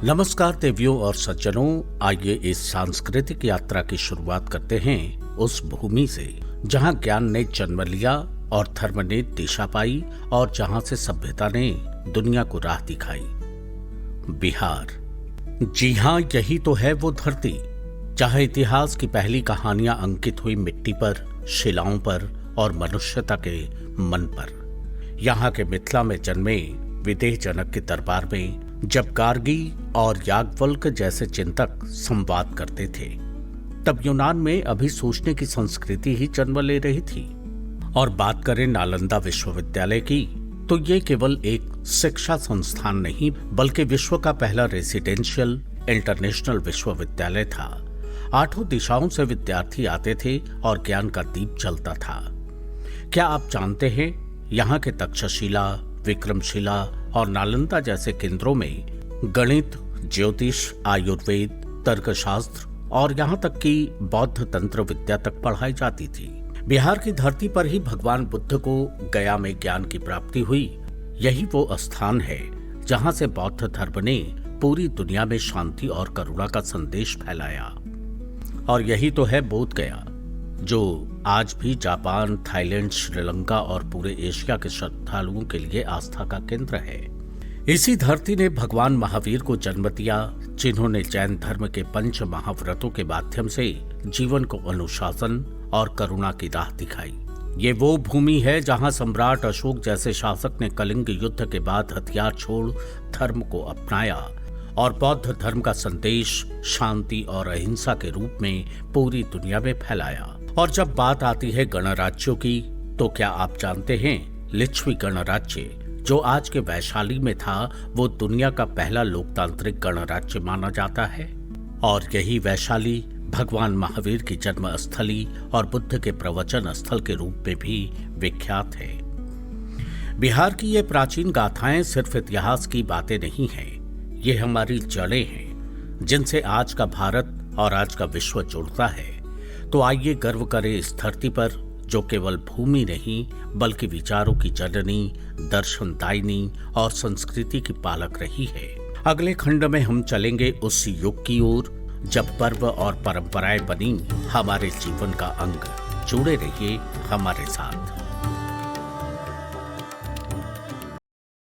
नमस्कार देवियों और सज्जनों, आइए इस सांस्कृतिक यात्रा की शुरुआत करते हैं उस भूमि से जहां ज्ञान ने जन्म लिया और धर्म ने दिशा पाई और जहां से सभ्यता ने दुनिया को राह दिखाई। बिहार। जी हां, यही तो है वो धरती जहां इतिहास की पहली कहानियां अंकित हुई मिट्टी पर, शिलाओं पर और मनुष्यता के मन पर। यहाँ के मिथिला में जन्मे विदेह जनक के दरबार में जब गार्गी और याज्ञवल्क्य जैसे चिंतक संवाद करते थे, तब यूनान में अभी सोचने की संस्कृति ही जन्म ले रही थी। और बात करें नालंदा विश्वविद्यालय की, तो ये केवल एक शिक्षा संस्थान नहीं बल्कि विश्व का पहला रेसिडेंशियल इंटरनेशनल विश्वविद्यालय था। 8 दिशाओं से विद्यार्थी आते थे और ज्ञान का दीप जलता था। क्या आप जानते हैं, यहाँ के तक्षशिला, विक्रमशिला और नालंदा जैसे केंद्रों में गणित, ज्योतिष, आयुर्वेद, तर्कशास्त्र और यहाँ तक कि बौद्ध तंत्र विद्या तक पढ़ाई जाती थी। बिहार की धरती पर ही भगवान बुद्ध को गया में ज्ञान की प्राप्ति हुई। यही वो स्थान है जहाँ से बौद्ध धर्म ने पूरी दुनिया में शांति और करुणा का संदेश फैलाया। और यही तो है बोध गया, जो आज भी जापान, थाईलैंड, श्रीलंका और पूरे एशिया के श्रद्धालुओं के लिए आस्था का केंद्र है। इसी धरती ने भगवान महावीर को जन्म दिया, जिन्होंने जैन धर्म के 5 महाव्रतों के माध्यम से जीवन को अनुशासन और करुणा की राह दिखाई। ये वो भूमि है जहां सम्राट अशोक जैसे शासक ने कलिंग युद्ध के बाद हथियार छोड़ धर्म को अपनाया और बौद्ध धर्म का संदेश शांति और अहिंसा के रूप में पूरी दुनिया में फैलाया। और जब बात आती है गणराज्यों की, तो क्या आप जानते हैं, लिच्छवी गणराज्य जो आज के वैशाली में था, वो दुनिया का पहला लोकतांत्रिक गणराज्य माना जाता है। और यही वैशाली भगवान महावीर की जन्म स्थली और बुद्ध के प्रवचन स्थल के रूप में भी विख्यात है। बिहार की ये प्राचीन गाथाएं सिर्फ इतिहास की बातें नहीं हैं, ये हमारी जड़ें हैं जिनसे आज का भारत और आज का विश्व जुड़ता है। तो आइए गर्व करें इस धरती पर, जो केवल भूमि नहीं बल्कि विचारों की जननी, दर्शनदायिनी और संस्कृति की पालक रही है। अगले खंड में हम चलेंगे उस युग की ओर जब पर्व और परंपराएं बनी हमारे जीवन का अंग। जुड़े रहिए हमारे साथ।